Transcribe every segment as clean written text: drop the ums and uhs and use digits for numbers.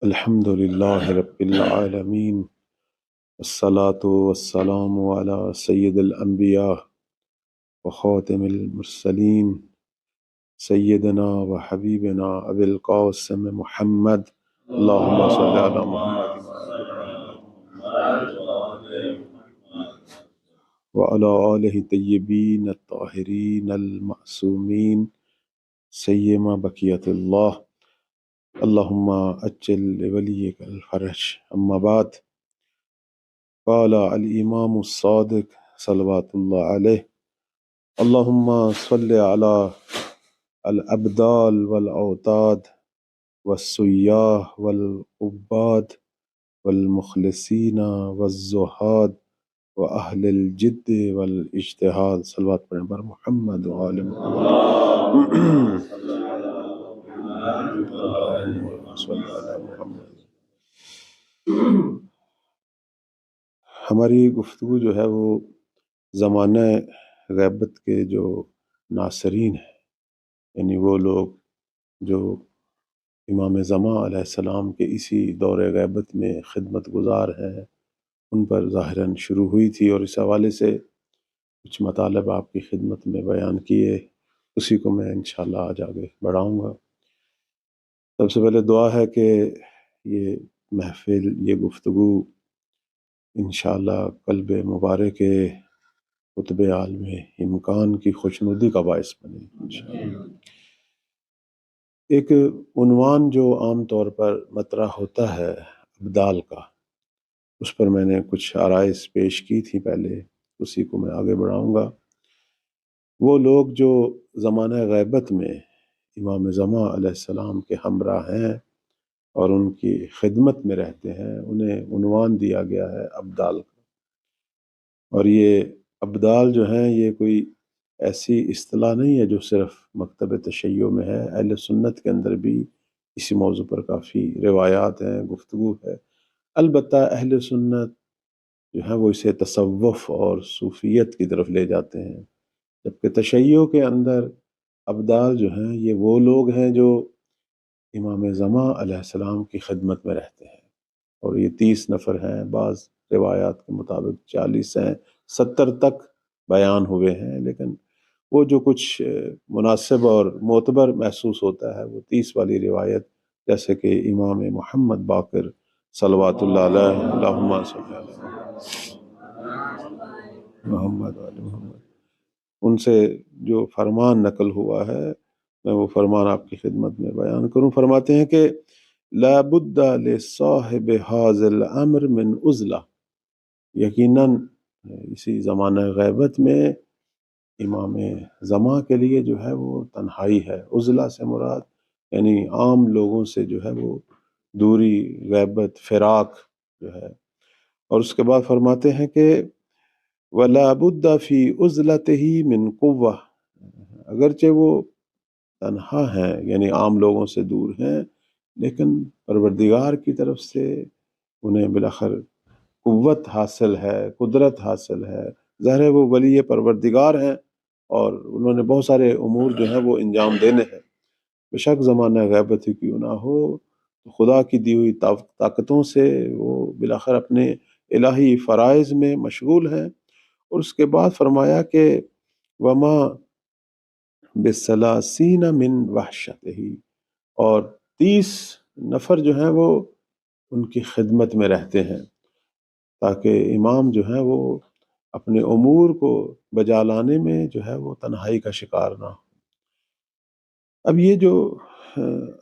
الحمد لله رب العالمين، والصلاة والسلام على سيد الأنبياء وخاتم المرسلين سيدنا وحبيبنا أبي القاسم محمد. اللهم صل على محمد وعلى آله الطيبين الطاهرين المعصومين سيما بقية الله. اللهم أجل لوليك الفرج. أما بعد، قال الإمام الصادق صلوات الله عليه: اللهم صل على الأبدال والأوتاد والسياح والعباد والمخلصين والزهاد وأهل الجد والاجتهاد. صلوات پڑھیں پر محمد وآل محمد. صلی اللہ علیہ محمد. ہماری گفتگو جو ہے وہ زمانہ غیبت کے جو ناصرین ہیں، یعنی وہ لوگ جو امام زمان علیہ السلام کے اسی دور غیبت میں خدمت گزار ہیں، ان پر ظاہراً شروع ہوئی تھی، اور اس حوالے سے کچھ مطالب آپ کی خدمت میں بیان کیے، اسی کو میں انشاءاللہ آج آگے بڑھاؤں گا۔ سب سے پہلے دعا ہے کہ یہ محفل، یہ گفتگو انشاءاللہ قلب مبارک قطب عالم امکان کی خوشنودی کا باعث بنے انشاءاللہ۔ ایک عنوان جو عام طور پر مطرح ہوتا ہے ابدال کا، اس پر میں نے کچھ آرائز پیش کی تھی پہلے، اسی کو میں آگے بڑھاؤں گا۔ وہ لوگ جو زمانہ غیبت میں امام زمان علیہ السلام کے ہمراہ ہیں اور ان کی خدمت میں رہتے ہیں، انہیں عنوان دیا گیا ہے ابدال کا۔ اور یہ ابدال جو ہیں، یہ کوئی ایسی اصطلاح نہیں ہے جو صرف مکتب تشیع میں ہے، اہل سنت کے اندر بھی اسی موضوع پر کافی روایات ہیں، گفتگو ہے۔ البتہ اہل سنت جو ہے وہ اسے تصوف اور صوفیت کی طرف لے جاتے ہیں، جبکہ تشیع کے اندر ابدال جو ہیں یہ وہ لوگ ہیں جو امام زمان علیہ السلام کی خدمت میں رہتے ہیں، اور یہ 30 نفر ہیں، بعض روایات کے مطابق 40 ہیں، 70 تک بیان ہوئے ہیں، لیکن وہ جو کچھ مناسب اور معتبر محسوس ہوتا ہے وہ 30 والی روایت، جیسے کہ امام محمد باقر صلوات اللہ علیہ، اللہم صلی اللہ علیہ محمد علیہ محمد، ان سے جو فرمان نقل ہوا ہے، میں وہ فرمان آپ کی خدمت میں بیان کروں۔ فرماتے ہیں کہ لا بد لصاحب هذا الامر من عزلہ، یقیناً اسی زمانہ غیبت میں امام زمان کے لیے جو ہے وہ تنہائی ہے۔ عزلہ سے مراد یعنی عام لوگوں سے جو ہے وہ دوری، غیبت، فراق جو ہے۔ اور اس کے بعد فرماتے ہیں کہ وَلَا بُدَّ فِي عُزْلَتِهِ مِنْ قُوَّةٍ، اگرچہ وہ تنہا ہیں یعنی عام لوگوں سے دور ہیں، لیکن پروردگار کی طرف سے انہیں بالاخر قوت حاصل ہے، قدرت حاصل ہے۔ ظاہر ہے وہ ولی پروردگار ہیں اور انہوں نے بہت سارے امور جو ہیں وہ انجام دینے ہیں۔ بے شک زمانہ غیبت ہی کیوں نہ ہو، خدا کی دی ہوئی طاقتوں سے وہ بالاخر اپنے الہی فرائض میں مشغول ہیں۔ اور اس کے بعد فرمایا کہ وما بثلاثین من وحشتہ، اور 30 نفر جو ہیں وہ ان کی خدمت میں رہتے ہیں، تاکہ امام جو ہے وہ اپنے امور کو بجا لانے میں جو ہے وہ تنہائی کا شکار نہ ہو۔ اب یہ جو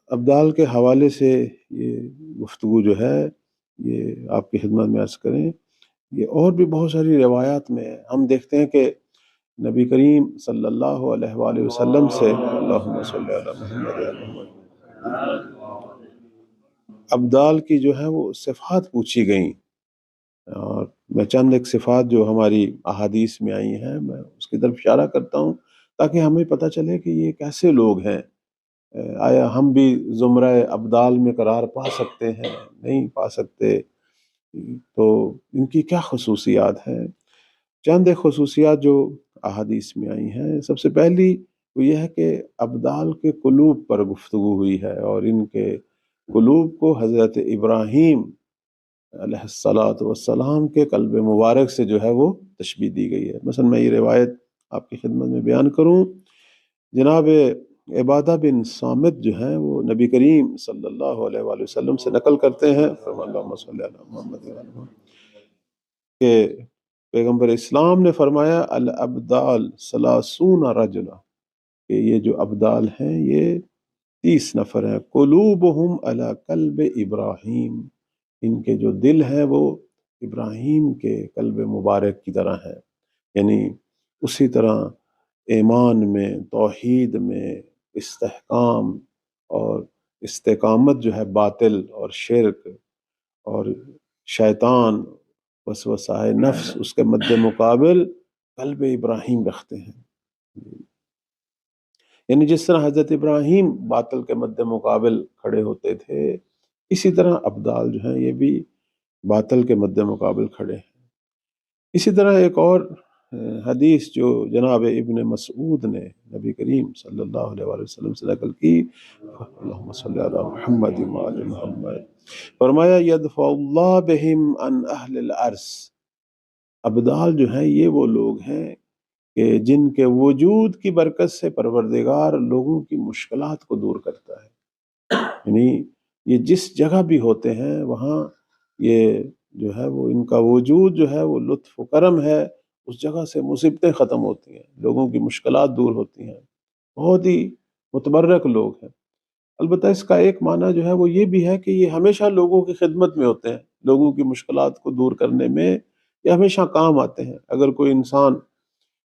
ابدال کے حوالے سے یہ گفتگو جو ہے یہ آپ کی خدمت میں عرض کریں، یہ اور بھی بہت ساری روایات میں ہم دیکھتے ہیں کہ نبی کریم صلی اللہ علیہ وآلہ وسلم سے، اللہم صلی علی محمد وعلی محمد، ابدال کی جو ہے وہ صفات پوچھی گئیں، اور میں چند ایک صفات جو ہماری احادیث میں آئی ہیں میں اس کی طرف اشارہ کرتا ہوں تاکہ ہمیں پتہ چلے کہ یہ کیسے لوگ ہیں۔ آیا ہم بھی زمرہ ابدال میں قرار پا سکتے ہیں؟ نہیں پا سکتے، تو ان کی کیا خصوصیات ہیں؟ چند ایک خصوصیات جو احادیث میں آئی ہیں، سب سے پہلی وہ یہ ہے کہ ابدال کے قلوب پر گفتگو ہوئی ہے اور ان کے قلوب کو حضرت ابراہیم علیہ الصلاۃ والسلام کے قلب مبارک سے جو ہے وہ تشبیہ دی گئی ہے۔ مثلا میں یہ روایت آپ کی خدمت میں بیان کروں، جناب عبادہ بن صامت جو ہیں وہ نبی کریم صلی اللہ علیہ وآلہ وسلم سے نقل کرتے ہیں، اللہم صلی علی محمد وعلی محمد، کہ پیغمبر اسلام نے فرمایا الابدال ثلاثون رجلا، کہ یہ جو ابدال ہیں یہ 30 نفر ہیں، قلوبہم علی قلب ابراہیم، ان کے جو دل ہیں وہ ابراہیم کے قلب مبارک کی طرح ہیں، یعنی اسی طرح ایمان میں، توحید میں استحکام اور استقامت جو ہے باطل اور شرک اور شیطان وسوسہ نفس اس کے مد مقابل قلب ابراہیم رکھتے ہیں۔ یعنی جس طرح حضرت ابراہیم باطل کے مد مقابل کھڑے ہوتے تھے، اسی طرح ابدال جو ہیں یہ بھی باطل کے مد مقابل کھڑے ہیں۔ اسی طرح ایک اور حدیث جو جناب ابن مسعود نے نبی کریم صلی اللہ علیہ وآلہ وسلم سے نقل کی، اللہم صلی علی محمد وعلی محمد، فرمایا یدفع اللہ بہم عن اہل الارض، ابدال جو ہیں یہ وہ لوگ ہیں کہ جن کے وجود کی برکت سے پروردگار لوگوں کی مشکلات کو دور کرتا ہے، یعنی یہ جس جگہ بھی ہوتے ہیں وہاں یہ جو ہے وہ ان کا وجود جو ہے وہ لطف و کرم ہے، اس جگہ سے مصیبتیں ختم ہوتی ہیں، لوگوں کی مشکلات دور ہوتی ہیں، بہت ہی متبرک لوگ ہیں۔ البتہ اس کا ایک معنی جو ہے وہ یہ بھی ہے کہ یہ ہمیشہ لوگوں کی خدمت میں ہوتے ہیں، لوگوں کی مشکلات کو دور کرنے میں یہ ہمیشہ کام آتے ہیں۔ اگر کوئی انسان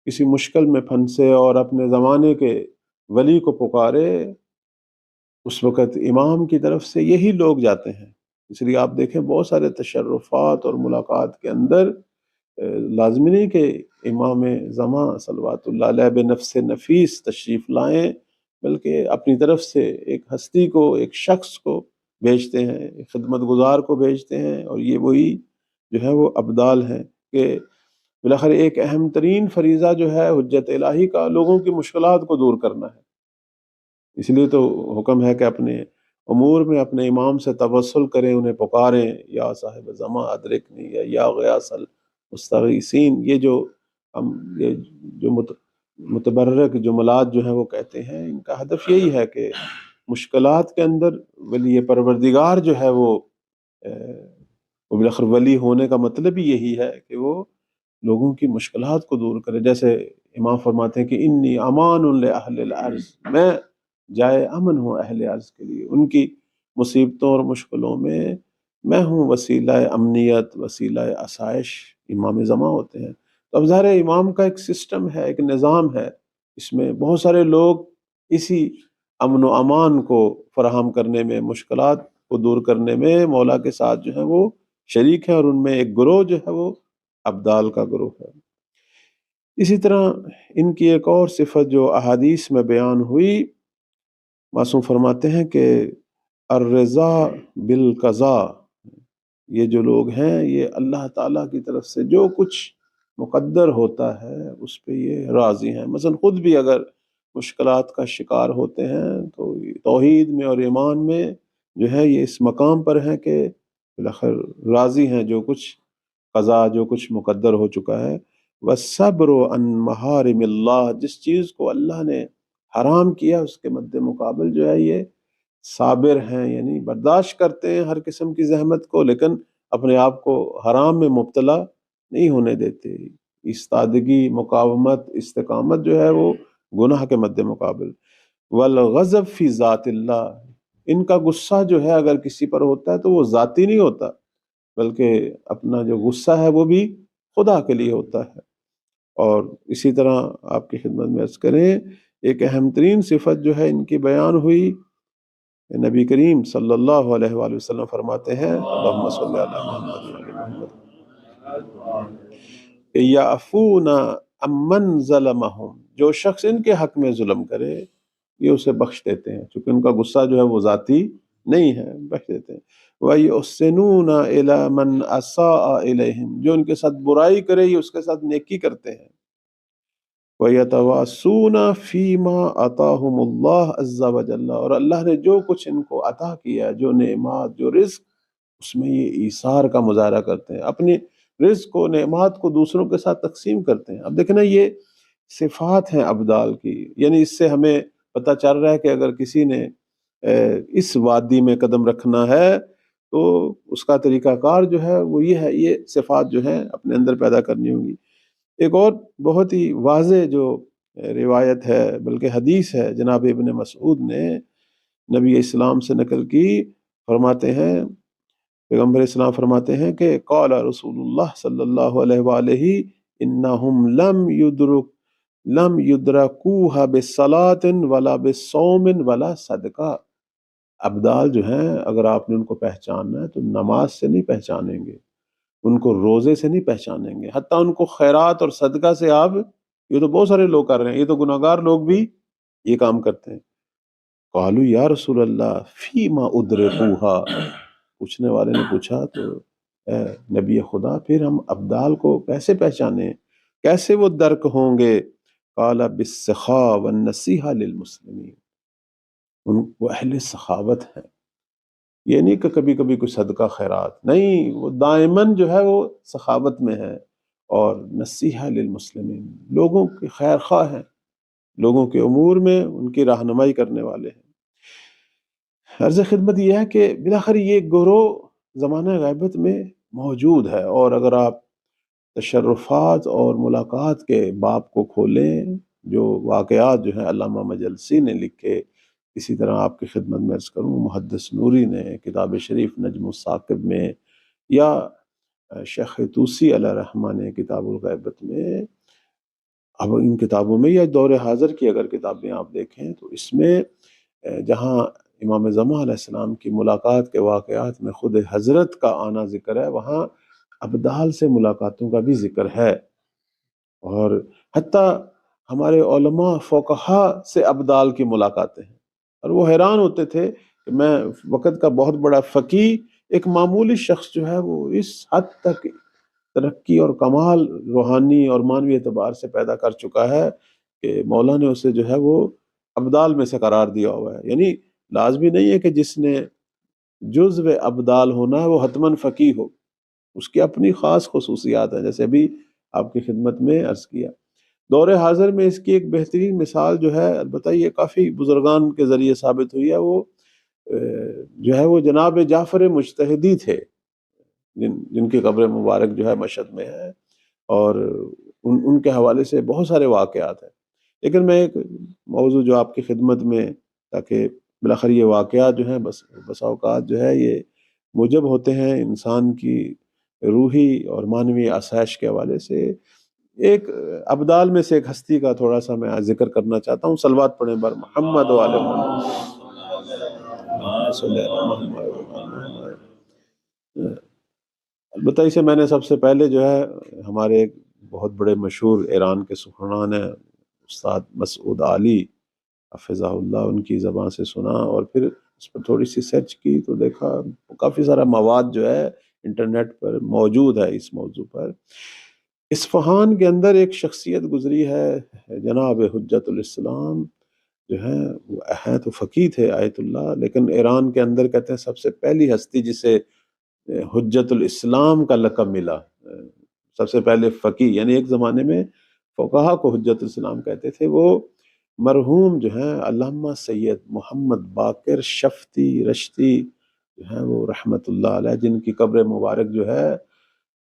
کسی مشکل میں پھنسے اور اپنے زمانے کے ولی کو پکارے، اس وقت امام کی طرف سے یہی لوگ جاتے ہیں۔ اس لیے آپ دیکھیں بہت سارے تشرفات اور ملاقات کے اندر لازمی نہیں کہ امام زمان صلوات اللہ علیہ بنفس نفیس تشریف لائیں، بلکہ اپنی طرف سے ایک ہستی کو، ایک شخص کو بھیجتے ہیں، ایک خدمت گزار کو بھیجتے ہیں، اور یہ وہی جو ہے وہ ابدال ہیں کہ بالاخر ایک اہم ترین فریضہ جو ہے حجت الہی کا لوگوں کی مشکلات کو دور کرنا ہے۔ اس لیے تو حکم ہے کہ اپنے امور میں اپنے امام سے توسل کریں، انہیں پکاریں، یا صاحب زمان ادرکنی، یا غیاث المستغیثین، یہ جو متبرک جملات جو ہیں وہ کہتے ہیں، ان کا ہدف یہی ہے کہ مشکلات کے اندر ولی پروردگار جو ہے وہ بالاخر ولی ہونے کا مطلب ہی یہی ہے کہ وہ لوگوں کی مشکلات کو دور کرے۔ جیسے امام فرماتے ہیں کہ انی امان لأہل الارض، میں جائے امن ہوں اہل ارض کے لیے، ان کی مصیبتوں اور مشکلوں میں ہوں وسیلہ امنیت، وسیلہ آسائش۔ امام زمان ہوتے ہیں تو اب ظاہر ہے امام کا ایک سسٹم ہے، ایک نظام ہے، اس میں بہت سارے لوگ اسی امن و امان کو فراہم کرنے میں، مشکلات کو دور کرنے میں مولا کے ساتھ جو ہے وہ شریک ہیں، اور ان میں ایک گروہ جو ہے وہ ابدال کا گروہ ہے۔ اسی طرح ان کی ایک اور صفت جو احادیث میں بیان ہوئی، معصوم فرماتے ہیں کہ الرضا بالقضاء، یہ جو لوگ ہیں یہ اللہ تعالیٰ کی طرف سے جو کچھ مقدر ہوتا ہے اس پہ یہ راضی ہیں۔ مثلا خود بھی اگر مشکلات کا شکار ہوتے ہیں تو توحید میں اور ایمان میں جو ہے یہ اس مقام پر ہیں کہ بالاخر راضی ہیں جو کچھ قضا، جو کچھ مقدر ہو چکا ہے۔ وَالصَّبْرُ عَنْ مَحَارِمِ اللَّهِ، جس چیز کو اللہ نے حرام کیا اس کے مد مقابل جو ہے یہ صابر ہیں، یعنی برداشت کرتے ہیں ہر قسم کی زحمت کو، لیکن اپنے آپ کو حرام میں مبتلا نہیں ہونے دیتے۔ استادگی، مقاومت، استقامت جو ہے وہ گناہ کے مد مقابل۔ والغضب فی ذات اللہ، ان کا غصہ جو ہے اگر کسی پر ہوتا ہے تو وہ ذاتی نہیں ہوتا، بلکہ اپنا جو غصہ ہے وہ بھی خدا کے لیے ہوتا ہے۔ اور اسی طرح آپ کی خدمت میں عرض کریں، ایک اہم ترین صفت جو ہے ان کی بیان ہوئی، نبی کریم صلی اللہ علیہ وآلہ وسلم فرماتے ہیں، اللہم صلی علی محمد وعلی محمد، کہ یعفون عمن ظلمہم، جو شخص ان کے حق میں ظلم کرے یہ اسے بخش دیتے ہیں، چونکہ ان کا غصہ جو ہے وہ ذاتی نہیں ہے، بخش دیتے ہیں۔ وَيُحْسِنُونَ إِلَى مَنْ أَسَاءَ إِلَيْهِمْ، جو ان کے ساتھ برائی کرے یہ اس کے ساتھ نیکی کرتے ہیں۔ وَيَتَوَاسُونَ فِي مَا آتَاهُمُ اللَّهُ عَزَّ وَجَلَّ، اور اللہ نے جو کچھ ان کو عطا کیا، جو نعمات، جو رزق، اس میں یہ ایثار کا مظاہرہ کرتے ہیں، اپنی رزق و نعمات کو دوسروں کے ساتھ تقسیم کرتے ہیں۔ اب دیکھیں نا، یہ صفات ہیں ابدال کی، یعنی اس سے ہمیں پتہ چل رہا ہے کہ اگر کسی نے اس وادی میں قدم رکھنا ہے تو اس کا طریقہ کار جو ہے وہ یہ ہے، یہ صفات جو ہیں اپنے اندر پیدا کرنی ہوں گی۔ ایک اور بہت ہی واضح جو روایت ہے، بلکہ حدیث ہے، جناب ابن مسعود نے نبی اسلام سے نقل کی، فرماتے ہیں، پیغمبر اسلام فرماتے ہیں کہ قال رسول اللہ صلی اللہ علیہ وآلہ انہم لم یدرکوها بالصلاۃ ولا بالصوم ولا صدقہ۔ ابدال جو ہیں، اگر آپ نے ان کو پہچاننا ہے تو نماز سے نہیں پہچانیں گے، ان کو روزے سے نہیں پہچانیں گے، حتیٰ ان کو خیرات اور صدقہ سے آپ، یہ تو بہت سارے لوگ کر رہے ہیں، یہ تو گناہگار لوگ بھی یہ کام کرتے ہیں۔ قالوا یا رسول اللہ فیما ادرکوها، پوچھنے والے نے پوچھا تو اے نبی خدا، پھر ہم ابدال کو کیسے پہچانے، کیسے وہ درک ہوں گے؟ قال بالسخاء والنصیحہ للمسلمین، وہ اہل سخاوت ہیں، یہ نہیں کہ کبھی کبھی کوئی صدقہ خیرات، نہیں، وہ دائماً جو ہے وہ سخاوت میں ہے، اور نصیحہ للمسلمین، لوگوں کے خیر خواہ ہیں، لوگوں کے امور میں ان کی رہنمائی کرنے والے ہیں۔ عرض خدمت یہ ہے کہ بلاخر یہ گروہ زمانہ غیبت میں موجود ہے، اور اگر آپ تشرفات اور ملاقات کے باب کو کھولیں، جو واقعات جو ہیں علامہ مجلسی نے لکھے، اسی طرح آپ کی خدمت میں عرض کروں محدث نوری نے کتاب شریف نجم الثاقب میں، یا شیخ طوسی علیہ رحمہ نے کتاب الغیبت میں، اب ان کتابوں میں یا دور حاضر کی اگر کتابیں آپ دیکھیں تو اس میں جہاں امام زمان علیہ السلام کی ملاقات کے واقعات میں خود حضرت کا آنا ذکر ہے، وہاں ابدال سے ملاقاتوں کا بھی ذکر ہے، اور حتیٰ ہمارے علماء فقہا سے ابدال کی ملاقاتیں ہیں، اور وہ حیران ہوتے تھے کہ میں وقت کا بہت بڑا فقیہ، ایک معمولی شخص جو ہے وہ اس حد تک ترقی اور کمال روحانی اور معنوی اعتبار سے پیدا کر چکا ہے کہ مولا نے اسے جو ہے وہ ابدال میں سے قرار دیا ہوا ہے۔ یعنی لازمی نہیں ہے کہ جس نے جزو ابدال ہونا ہے وہ حتماً فقیہ ہو، اس کی اپنی خاص خصوصیات ہیں، جیسے ابھی آپ کی خدمت میں عرض کیا۔ دور حاضر میں اس کی ایک بہترین مثال جو ہے، البتہ یہ کافی بزرگان کے ذریعے ثابت ہوئی ہے، وہ جو ہے وہ جناب جعفر مجتہدی تھے، جن کی قبر مبارک جو ہے مشہد میں ہے، اور ان کے حوالے سے بہت سارے واقعات ہیں، لیکن میں ایک موضوع جو آپ کی خدمت میں، تاکہ بالاخر یہ واقعات جو ہیں بس اوقات جو ہے یہ موجب ہوتے ہیں انسان کی روحی اور معنوی آسائش کے حوالے سے، ایک ابدال میں سے ایک ہستی کا تھوڑا سا میں ذکر کرنا چاہتا ہوں۔ صلوات پڑھیں بر محمد و آل محمد۔ البتہ اسے میں نے سب سے پہلے جو ہے ہمارے ایک بہت بڑے مشہور ایران کے سخنان ہیں استاد مسعود علی حفظہ اللہ، ان کی زبان سے سنا، اور پھر اس پر تھوڑی سی سرچ کی تو دیکھا کافی سارا مواد جو ہے انٹرنیٹ پر موجود ہے اس موضوع پر۔ اصفہان کے اندر ایک شخصیت گزری ہے، جناب حجت الاسلام جو ہیں، وہ ہیں تو فقیہ تھے آیت اللہ، لیکن ایران کے اندر کہتے ہیں سب سے پہلی ہستی جسے حجت الاسلام کا لقب ملا، سب سے پہلے فقیہ، یعنی ایک زمانے میں فقہا کو حجت الاسلام کہتے تھے، وہ مرحوم جو ہیں علامہ سید محمد باقر شفتی رشتی جو ہیں وہ رحمت اللہ علیہ، جن کی قبر مبارک جو ہے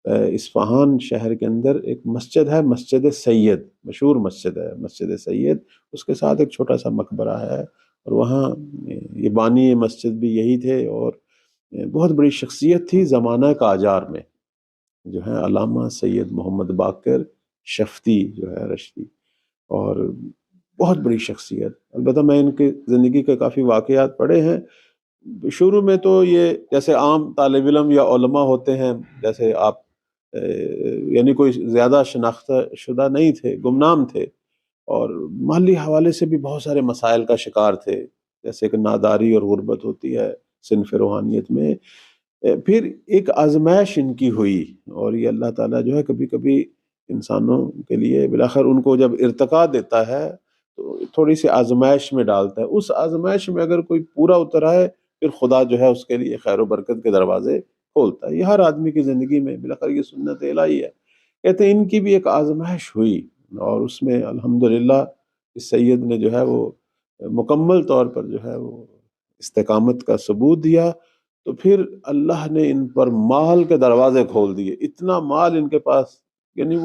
اصفہان شہر کے اندر ایک مسجد ہے، مسجد سید، مشہور مسجد ہے مسجد سید، اس کے ساتھ ایک چھوٹا سا مقبرہ ہے، اور وہاں یہ بانی مسجد بھی یہی تھے، اور بہت بڑی شخصیت تھی زمانہ قاجار میں جو ہے علامہ سید محمد باقر شفتی جو ہے رشتی، اور بہت بڑی شخصیت۔ البتہ میں ان کی زندگی کے کافی واقعات پڑھے ہیں۔ شروع میں تو یہ جیسے عام طالب علم یا علماء ہوتے ہیں، جیسے آپ یعنی کوئی زیادہ شناختہ شدہ نہیں تھے، گمنام تھے، اور مالی حوالے سے بھی بہت سارے مسائل کا شکار تھے، جیسے کہ ناداری اور غربت ہوتی ہے صنف روحانیت میں۔ پھر ایک آزمائش ان کی ہوئی، اور یہ اللہ تعالیٰ جو ہے کبھی کبھی انسانوں کے لیے بالآخر ان کو جب ارتقا دیتا ہے تو تھوڑی سی آزمائش میں ڈالتا ہے، اس آزمائش میں اگر کوئی پورا اتر آئے پھر خدا جو ہے اس کے لیے خیر و برکت کے دروازے کھولتا ہے۔ یہ ہر آدمی کی زندگی میں بالآخر یہ سنت الہی ہے۔ کہتے ہیں ان کی بھی ایک آزمائش ہوئی اور اس میں الحمدللہ اس سید نے جو ہے وہ مکمل طور پر جو ہے وہ استقامت کا ثبوت دیا، تو پھر اللہ نے ان پر مال کے دروازے کھول دیے، اتنا مال ان کے پاس، یعنی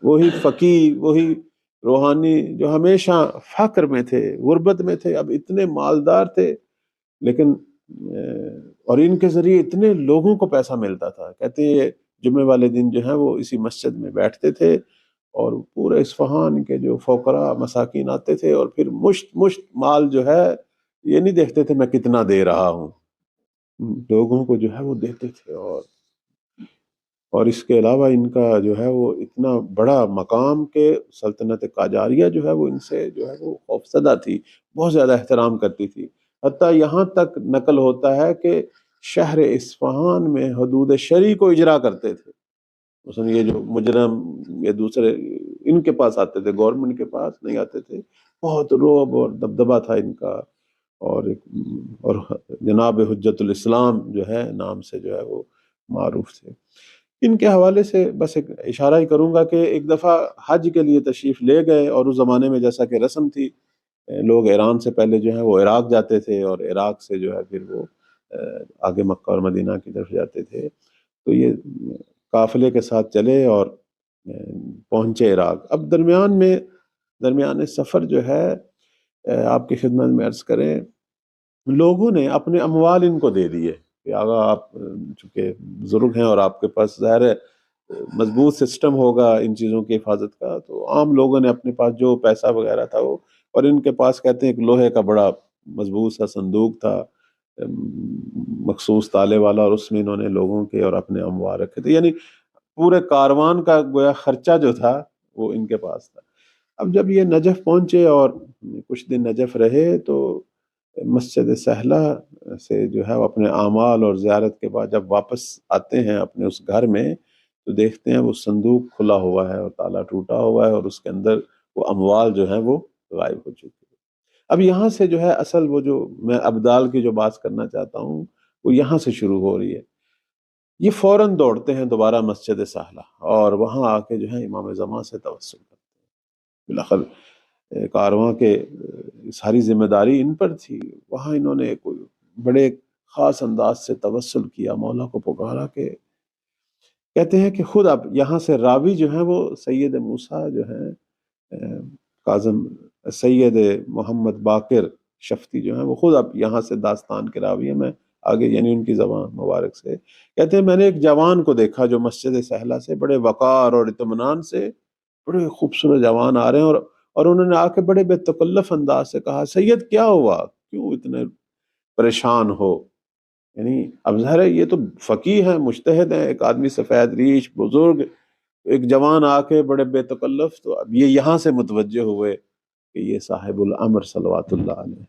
وہی فقیر، وہی روحانی جو ہمیشہ فقر میں تھے، غربت میں تھے، اب اتنے مالدار تھے، لیکن اور ان کے ذریعے اتنے لوگوں کو پیسہ ملتا تھا۔ کہتے ہیں یہ جمعے والے دن جو ہے وہ اسی مسجد میں بیٹھتے تھے اور پورے اصفہان کے جو فقراء مساکین آتے تھے اور پھر مشت مشت مال جو ہے، یہ نہیں دیکھتے تھے میں کتنا دے رہا ہوں، لوگوں کو جو ہے وہ دیتے تھے۔ اور اس کے علاوہ ان کا جو ہے وہ اتنا بڑا مقام کہ سلطنت قاجاریہ جو ہے وہ ان سے جو ہے وہ خوفزدہ تھی، بہت زیادہ احترام کرتی تھی، حتیٰ یہاں تک نقل ہوتا ہے کہ شہر اصفہان میں حدود شرعی کو اجرا کرتے تھے۔ مثلا یہ جو مجرم یا دوسرے ان کے پاس آتے تھے، گورنمنٹ کے پاس نہیں آتے تھے، بہت رعب اور دبدبہ تھا ان کا۔ اور جناب حجت الاسلام جو ہے نام سے جو ہے وہ معروف تھے۔ ان کے حوالے سے بس ایک اشارہ ہی کروں گا کہ ایک دفعہ حج کے لیے تشریف لے گئے، اور اس زمانے میں جیسا کہ رسم تھی، لوگ ایران سے پہلے جو ہے وہ عراق جاتے تھے اور عراق سے جو ہے پھر وہ آگے مکہ اور مدینہ کی طرف جاتے تھے، تو یہ قافلے کے ساتھ چلے اور پہنچے عراق۔ اب درمیان سفر جو ہے آپ کی خدمت میں عرض کریں، لوگوں نے اپنے اموال ان کو دے دیے کہ آگا آپ چونکہ بزرگ ہیں اور آپ کے پاس ظاہر ہے مضبوط سسٹم ہوگا ان چیزوں کی حفاظت کا، تو عام لوگوں نے اپنے پاس جو پیسہ وغیرہ تھا وہ، اور ان کے پاس کہتے ہیں ایک لوہے کا بڑا مضبوط سا صندوق تھا مخصوص تالے والا، اور اس میں انہوں نے لوگوں کے اور اپنے اموال رکھے تھے، یعنی پورے کاروان کا گویا خرچہ جو تھا وہ ان کے پاس تھا۔ اب جب یہ نجف پہنچے اور کچھ دن نجف رہے تو مسجد سہلہ سے جو ہے وہ اپنے اعمال اور زیارت کے بعد جب واپس آتے ہیں اپنے اس گھر میں، تو دیکھتے ہیں وہ صندوق کھلا ہوا ہے اور تالا ٹوٹا ہوا ہے، اور اس کے اندر وہ اموال جو ہیں وہ غائب ہو چکی ہے۔ اب یہاں سے جو ہے اصل وہ جو میں ابدال کی جو بات کرنا چاہتا ہوں وہ یہاں سے شروع ہو رہی ہے۔ یہ فوراً دوڑتے ہیں دوبارہ مسجد سہلہ اور وہاں آ کے جو ہے امام زمان سے توسل کرتے ہیں۔ بالآخر کارواں کے ساری ذمہ داری ان پر تھی، وہاں انہوں نے کوئی بڑے خاص انداز سے توسل کیا، مولا کو پکارا کہ کہتے ہیں کہ خود اب یہاں سے راوی جو ہیں وہ سید موسیٰ جو ہیں کاظم سید محمد باقر شفتی جو ہیں وہ خود اب یہاں سے داستان کے راوی ہیں، میں آگے یعنی ان کی زبان مبارک سے کہتے ہیں میں نے ایک جوان کو دیکھا جو مسجد سہلہ سے بڑے وقار اور اطمینان سے، بڑے خوبصورت جوان آ رہے ہیں، اور انہوں نے آ کے بڑے بے تکلف انداز سے کہا سید کیا ہوا، کیوں اتنے پریشان ہو؟ یعنی اب ظاہر ہے یہ تو فقیہ ہیں، مجتہد ہیں، ایک آدمی سفید ریش بزرگ، ایک جوان آ کے بڑے بے تکلف، تو اب یہ یہاں سے متوجہ ہوئے کہ یہ صاحب الامر صلوات اللہ علیہ،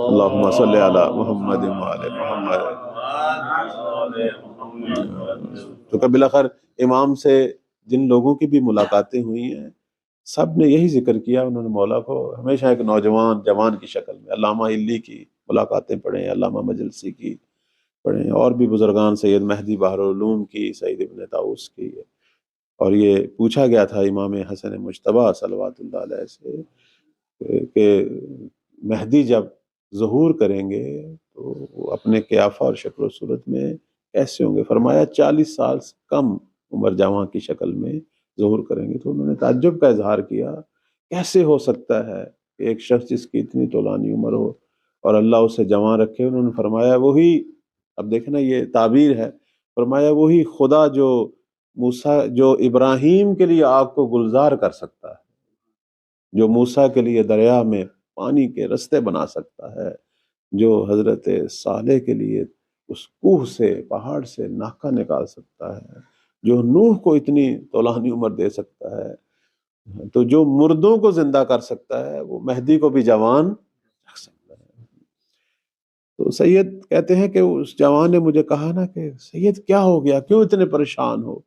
اللہم صلی علی محمد وعلی محمد۔ تو کہ بالاخر امام سے جن لوگوں کی بھی ملاقاتیں ہوئی ہیں سب نے یہی ذکر کیا، انہوں نے مولا کو ہمیشہ ایک نوجوان جوان کی شکل میں، علامہ علی کی ملاقاتیں پڑھیں، علامہ مجلسی کی پڑھیں، اور بھی بزرگان سید مہدی بحر العلوم کی، سید ابن طاؤس کی، اور یہ پوچھا گیا تھا امام حسن مجتبیٰ صلوات اللہ علیہ سے کہ مہدی جب ظہور کریں گے تو وہ اپنے قیافہ اور شکل و صورت میں کیسے ہوں گے؟ فرمایا 40 سال سے کم عمر جوان کی شکل میں ظہور کریں گے۔ تو انہوں نے تعجب کا اظہار کیا، کیسے ہو سکتا ہے کہ ایک شخص جس کی اتنی طولانی عمر ہو اور اللہ اسے جوان رکھے؟ انہوں نے فرمایا وہی، اب دیکھنا یہ تعبیر ہے، فرمایا وہی خدا جو ابراہیم کے لیے آگ کو گلزار کر سکتا ہے، جو موسیٰ کے لیے دریا میں پانی کے رستے بنا سکتا ہے، جو حضرت صالح کے لیے اس کوہ سے پہاڑ سے ناکہ نکال سکتا ہے، جو نوح کو اتنی طولانی عمر دے سکتا ہے، تو جو مردوں کو زندہ کر سکتا ہے وہ مہدی کو بھی جوان رکھ سکتا ہے۔ تو سید کہتے ہیں کہ اس جوان نے مجھے کہا نا کہ سید کیا ہو گیا، کیوں اتنے پریشان ہو؟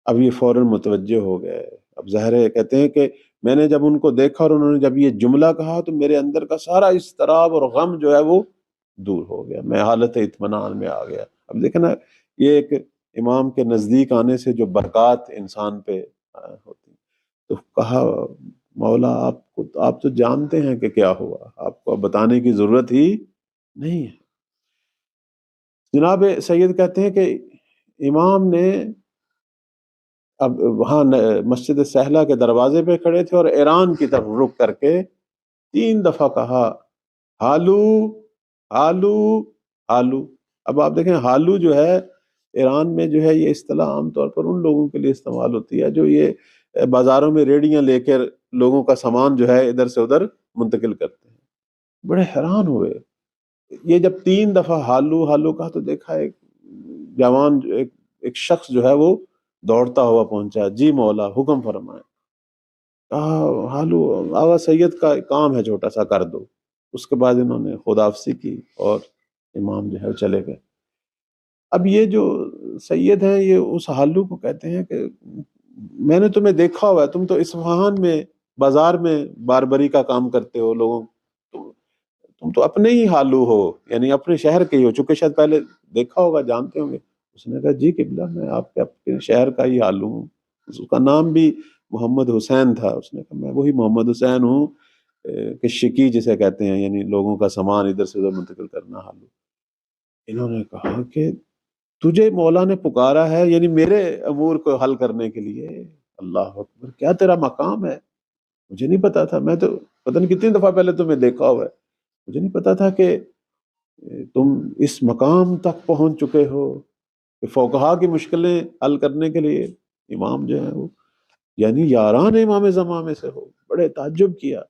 اب یہ فوراً متوجہ ہو گئے. اب ظاہر ہے کہتے ہیں کہ میں نے جب ان کو دیکھا اور انہوں نے جب یہ جملہ کہا تو میرے اندر کا سارا اضطراب اور غم جو ہے وہ دور ہو گیا، میں حالت اطمینان میں آ گیا. اب دیکھیں نا، یہ ایک امام کے نزدیک آنے سے جو برکات انسان پہ ہوتی. تو کہا مولا آپ تو جانتے ہیں کہ کیا ہوا، آپ کو بتانے کی ضرورت ہی نہیں ہے. جناب سید کہتے ہیں کہ امام نے اب وہاں مسجد سہلہ کے دروازے پہ کھڑے تھے اور ایران کی طرف رخ کر کے 3 دفعہ کہا ہالو ہالو ہالو. اب آپ دیکھیں ہالو جو ہے ایران میں جو ہے یہ اصطلاح عام طور پر ان لوگوں کے لیے استعمال ہوتی ہے جو یہ بازاروں میں ریڑیاں لے کر لوگوں کا سامان جو ہے ادھر سے ادھر منتقل کرتے ہیں. بڑے حیران ہوئے. یہ جب 3 دفعہ ہالو ہالو کہا تو دیکھا ایک جوان ایک شخص جو ہے وہ دوڑتا ہوا پہنچا. جی مولا حکم فرمائیں. کہا ہالو آغا سید کا کام ہے چھوٹا سا کر دو. اس کے بعد انہوں نے خداحافظی کی اور امام جو ہے چلے گئے. اب یہ جو سید ہیں یہ اس ہالو کو کہتے ہیں کہ میں نے تمہیں دیکھا ہوا ہے، تم تو اصفہان میں بازار میں باربری کا کام کرتے ہو، لوگوں تم تو اپنے ہی ہالو ہو، یعنی اپنے شہر کے ہی ہو، چونکہ شاید پہلے دیکھا ہوگا، جانتے ہوں گے. اس نے کہا جی قبلہ میں آپ کے اپنے شہر کا ہی ہالو ہوں. اس کا نام بھی محمد حسین تھا. اس نے کہا میں وہی محمد حسین ہوں کہ شکی جسے کہتے ہیں، یعنی لوگوں کا سامان ادھر سے ادھر منتقل کرنا ہالو. انہوں نے کہا کہ تجھے مولا نے پکارا ہے یعنی میرے امور کو حل کرنے کے لیے. اللہ اکبر، کیا تیرا مقام ہے؟ مجھے نہیں پتا تھا. میں تو پتہ نہیں کتنی دفعہ پہلے تمہیں دیکھا ہوا ہے، مجھے نہیں پتا تھا کہ تم اس مقام تک پہنچ چکے ہو کہ فقہا کی مشکلیں حل کرنے کے لیے امام جو ہیں وہ یعنی یاران امام زمان میں سے ہو. بڑے تعجب کیا،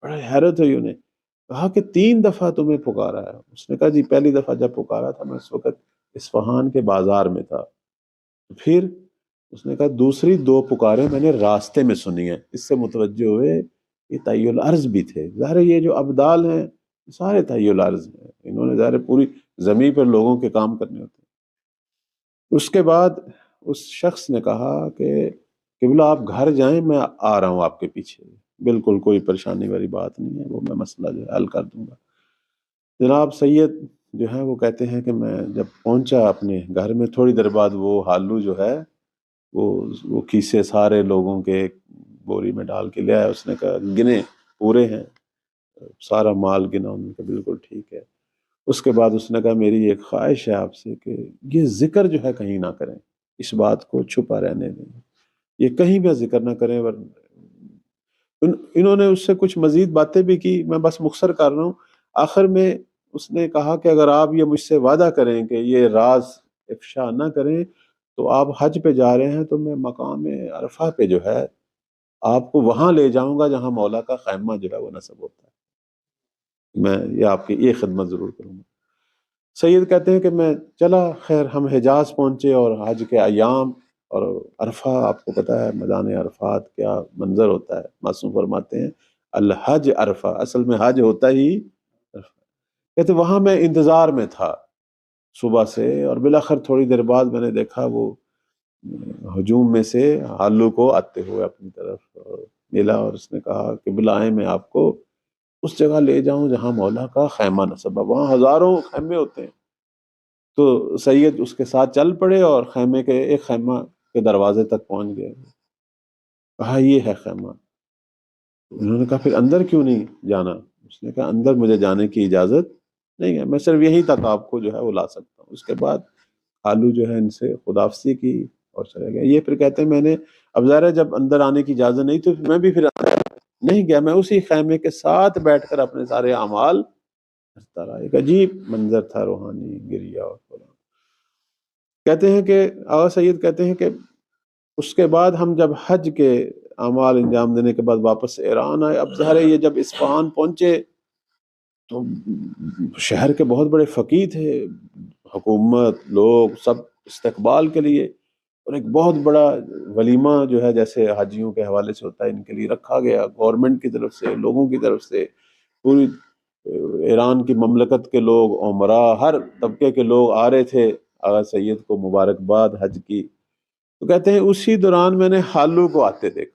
بڑے حیرت ہوئی انہیں. کہا کہ 3 دفعہ تمہیں پکارا ہے. اس نے کہا جی پہلی دفعہ جب پکارا تھا میں اس وقت اصفہان کے بازار میں تھا. پھر اس نے کہا دوسری 2 پکاریں میں نے راستے میں سنی ہیں. اس سے متوجہ ہوئے یہ تحی الارض بھی تھے. ظاہر یہ جو ابدال ہیں سارے تحی الارض ہیں، انہوں نے ظاہر پوری زمین پر لوگوں کے کام کرنے ہوتے ہیں. اس کے بعد اس شخص نے کہا کہ قبلہ آپ گھر جائیں، میں آ رہا ہوں آپ کے پیچھے، بالکل کوئی پریشانی والی بات نہیں ہے، وہ میں مسئلہ جو ہے حل کر دوں گا. جناب سید جو ہے وہ کہتے ہیں کہ میں جب پہنچا اپنے گھر میں تھوڑی دیر بعد وہ ہالو جو ہے وہ کیسے سارے لوگوں کے ایک بوری میں ڈال کے لے آیا. اس نے کہا گنے پورے ہیں، سارا مال گنا ان کا بالکل ٹھیک ہے. اس کے بعد اس نے کہا میری ایک خواہش ہے آپ سے کہ یہ ذکر جو ہے کہیں نہ کریں، اس بات کو چھپا رہنے دیں، یہ کہیں بھی ذکر نہ کریں. انہوں نے اس سے کچھ مزید باتیں بھی کی، میں بس مختصر کر رہا ہوں. آخر میں اس نے کہا کہ اگر آپ یہ مجھ سے وعدہ کریں کہ یہ راز افشا نہ کریں تو آپ حج پہ جا رہے ہیں تو میں مقام عرفہ پہ جو ہے آپ کو وہاں لے جاؤں گا جہاں مولا کا خیمہ جو ہے وہ نصب ہوتا ہے. میں یہ آپ کی یہ خدمت ضرور کروں گا. سید کہتے ہیں کہ میں چلا. خیر ہم حجاز پہنچے اور حج کے ایام اور عرفہ، آپ کو پتہ ہے میدان عرفات کیا منظر ہوتا ہے. معصوم فرماتے ہیں الحج عرفہ، اصل میں حج ہوتا ہی عرفہ. کہتے وہاں میں انتظار میں تھا صبح سے، اور بالآخر تھوڑی دیر بعد میں نے دیکھا وہ ہجوم میں سے ہالو کو آتے ہوئے اپنی طرف ملا، اور اس نے کہا کہ بلائیں میں آپ کو اس جگہ لے جاؤں جہاں مولا کا خیمہ نصب ہے. وہاں ہزاروں خیمے ہوتے ہیں. تو سید اس کے ساتھ چل پڑے اور خیمے کے ایک خیمہ کے دروازے تک پہنچ گئے. کہا یہ ہے خیمہ. انہوں نے کہا پھر اندر کیوں نہیں جانا؟ اس نے کہا اندر مجھے جانے کی اجازت نہیں ہے، میں صرف یہیں تک آپ کو جو ہے وہ لا سکتا ہوں. اس کے بعد آلو جو ہے ان سے خداحافظی کی اور چلے گئے. یہ پھر کہتے ہیں میں نے اب ظاہر ہے جب اندر آنے کی اجازت نہیں تو میں بھی پھر اندر نہیں گیا. میں اسی خیمے کے ساتھ بیٹھ کر اپنے سارے اعمال کرتا رہا. ایک عجیب منظر تھا، روحانی گریا. اور کہتے ہیں کہ آغا سید کہتے ہیں کہ اس کے بعد ہم جب حج کے اعمال انجام دینے کے بعد واپس ایران آئے. اب ظاہر ہے یہ جب اصفہان پہنچے تو شہر کے بہت بڑے فقیہ تھے، حکومت لوگ سب استقبال کے لیے، اور ایک بہت بڑا ولیمہ جو ہے جیسے حاجیوں کے حوالے سے ہوتا ہے ان کے لیے رکھا گیا، گورنمنٹ کی طرف سے، لوگوں کی طرف سے. پوری ایران کی مملکت کے لوگ، عمرا، ہر طبقے کے لوگ آ رہے تھے آغا سید کو مبارکباد حج کی تو کہتے ہیں اسی دوران میں نے حالو کو آتے دیکھا،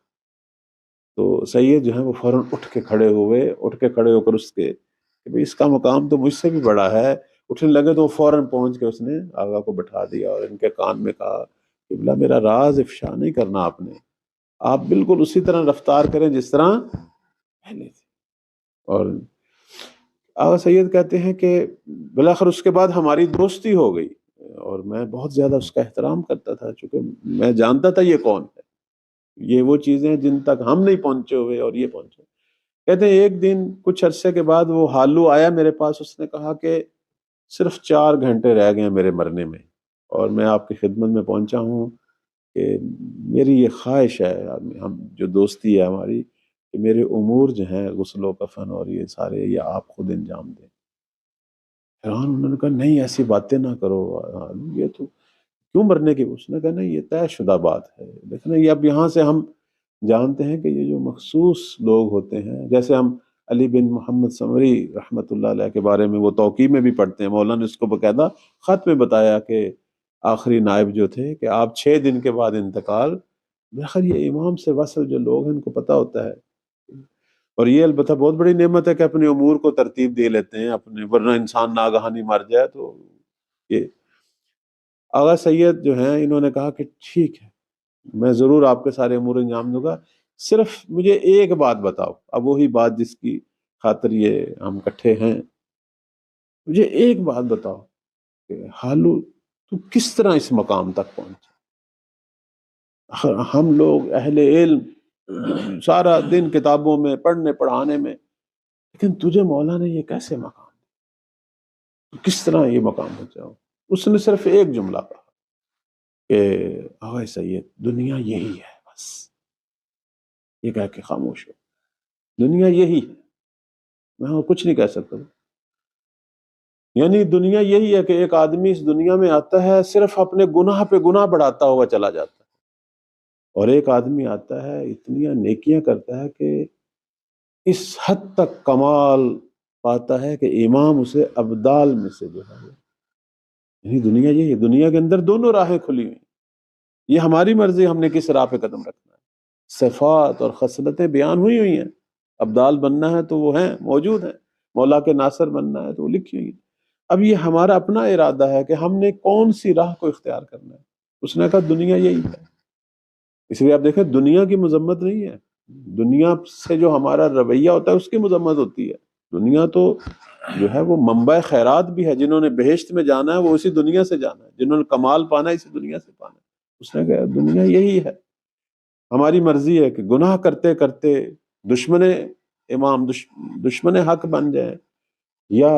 تو سید جو ہے وہ فوراً اٹھ کے کھڑے ہو کر اس کے کہ بھئی اس کا مقام تو مجھ سے بھی بڑا ہے، اٹھنے لگے تو وہ فوراً پہنچ کے اس نے آقا کو بٹھا دیا اور ان کے کان میں کہا کہ بلا میرا راز افشا نہیں کرنا آپ بالکل اسی طرح رفتار کریں جس طرح پہلے تھے۔ اور آقا سید کہتے ہیں کہ بلاخر اس کے بعد ہماری دوستی ہو گئی اور میں بہت زیادہ اس کا احترام کرتا تھا، چونکہ میں جانتا تھا یہ کون ہے، یہ وہ چیزیں جن تک ہم نہیں پہنچے ہوئے اور یہ پہنچے۔ کہتے ہیں ایک دن کچھ عرصے کے بعد وہ حالو آیا میرے پاس، اس نے کہا کہ صرف 4 گھنٹے رہ گئے ہیں میرے مرنے میں اور میں آپ کی خدمت میں پہنچا ہوں کہ میری یہ خواہش ہے، ہم جو دوستی ہے ہماری، کہ میرے امور جو ہیں غسل و کفن اور یہ سارے یہ آپ خود انجام دیں۔ حیران انہوں نے کہا نہیں ایسی باتیں نہ کرو، یہ تو کیوں مرنے کی؟ اس نے کہا نہیں یہ طے شدہ بات ہے، لیکن یہ اب یہاں سے ہم جانتے ہیں کہ یہ جو مخصوص لوگ ہوتے ہیں، جیسے ہم علی بن محمد سمری رحمۃ اللہ علیہ کے بارے میں وہ توقیع میں بھی پڑھتے ہیں، مولانا نے اس کو باقاعدہ خط میں بتایا کہ آخری نائب جو تھے کہ آپ 6 دن کے بعد انتقال، بخیر یہ امام سے وصل جو لوگ ہیں ان کو پتہ ہوتا ہے، اور یہ البتہ بہت بڑی نعمت ہے کہ اپنے امور کو ترتیب دے لیتے ہیں اپنے، ورنہ انسان ناگہانی مر جائے تو یہ۔ آغا سید جو ہیں انہوں نے کہا کہ ٹھیک ہے میں ضرور آپ کے سارے امور انجام دوں گا، صرف مجھے ایک بات بتاؤ، اب وہی بات جس کی خاطر یہ ہم کٹھے ہیں، مجھے ایک بات بتاؤ کہ حالو تو کس طرح اس مقام تک پہنچا؟ ہم لوگ اہل علم سارا دن کتابوں میں پڑھنے پڑھانے میں، لیکن تجھے مولا نے یہ کیسے مقام دیا؟ کس طرح یہ مقام پہنچا؟ اس نے صرف ایک جملہ کہا کہ آغا سید دنیا یہی ہے بس، یہ کہہ کے خاموش ہو، دنیا یہی ہے، میں اور کچھ نہیں کہہ سکتا۔ یعنی دنیا یہی ہے کہ ایک آدمی اس دنیا میں آتا ہے صرف اپنے گناہ پہ گناہ بڑھاتا ہوا چلا جاتا ہے، اور ایک آدمی آتا ہے اتنی نیکیاں کرتا ہے کہ اس حد تک کمال پاتا ہے کہ امام اسے ابدال میں سے جو ہے، یعنی دنیا یہی ہے، دنیا کے اندر دونوں راہیں کھلی ہوئی ہیں، یہ ہماری مرضی ہم نے کس راہ پہ قدم رکھنا ہے، صفات اور خصلتیں بیان ہوئی ہیں، ابدال بننا ہے تو وہ ہیں موجود ہیں، مولا کے ناصر بننا ہے تو وہ لکھی ہوئی ہیں، اب یہ ہمارا اپنا ارادہ ہے کہ ہم نے کون سی راہ کو اختیار کرنا ہے۔ اس نے کہا دنیا یہی ہے، اس لیے آپ دیکھیں دنیا کی مذمت نہیں ہے، دنیا سے جو ہمارا رویہ ہوتا ہے اس کی مذمت ہوتی ہے۔ دنیا تو جو ہے وہ منبع خیرات بھی ہے، جنہوں نے بہشت میں جانا ہے وہ اسی دنیا سے جانا ہے، جنہوں نے کمال پانا ہے اسی دنیا سے پانا ہے۔ اس نے کہا دنیا یہی ہے، ہماری مرضی ہے کہ گناہ کرتے کرتے دشمن امام دشمن حق بن جائیں، یا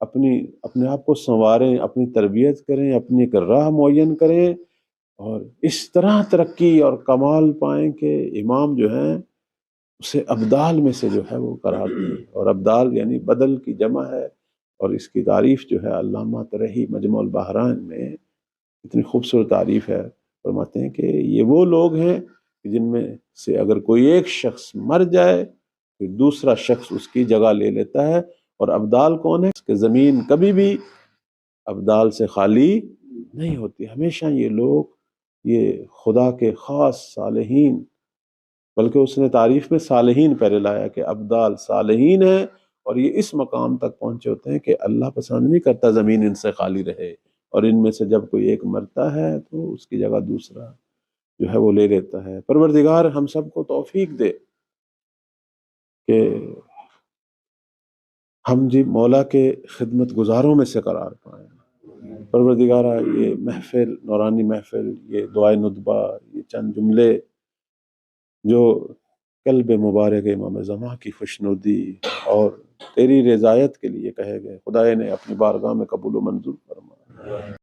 اپنے آپ کو سنواریں، اپنی تربیت کریں، اپنی ایک راہ معین کریں اور اس طرح ترقی اور کمال پائیں کہ امام جو ہیں اسے ابدال میں سے جو ہے وہ قرار دیں، اور ابدال یعنی بدل کی جمع ہے، اور اس کی تعریف جو ہے علامہ طرحی مجموع البحران میں اتنی خوبصورت تعریف ہے، فرماتے ہیں کہ یہ وہ لوگ ہیں جن میں سے اگر کوئی ایک شخص مر جائے پھر دوسرا شخص اس کی جگہ لے لیتا ہے، اور ابدال کون ہے کہ زمین کبھی بھی ابدال سے خالی نہیں ہوتی، ہمیشہ یہ لوگ یہ خدا کے خاص صالحین، بلکہ اس نے تعریف میں صالحین پہلے لایا کہ ابدال صالحین ہیں، اور یہ اس مقام تک پہنچے ہوتے ہیں کہ اللہ پسند نہیں کرتا زمین ان سے خالی رہے، اور ان میں سے جب کوئی ایک مرتا ہے تو اس کی جگہ دوسرا جو ہے وہ لے لیتا ہے۔ پروردگار ہم سب کو توفیق دے کہ ہم جی مولا کے خدمت گزاروں میں سے قرار پائیں۔ پروردگارہ یہ محفل، نورانی محفل، یہ دعائے ندبہ، یہ چند جملے جو قلب مبارک امام زمان کی خوشنودی اور تیری رضایت کے لیے کہے گئے، خدائے نے اپنی بارگاہ میں قبول و منظور فرمائے۔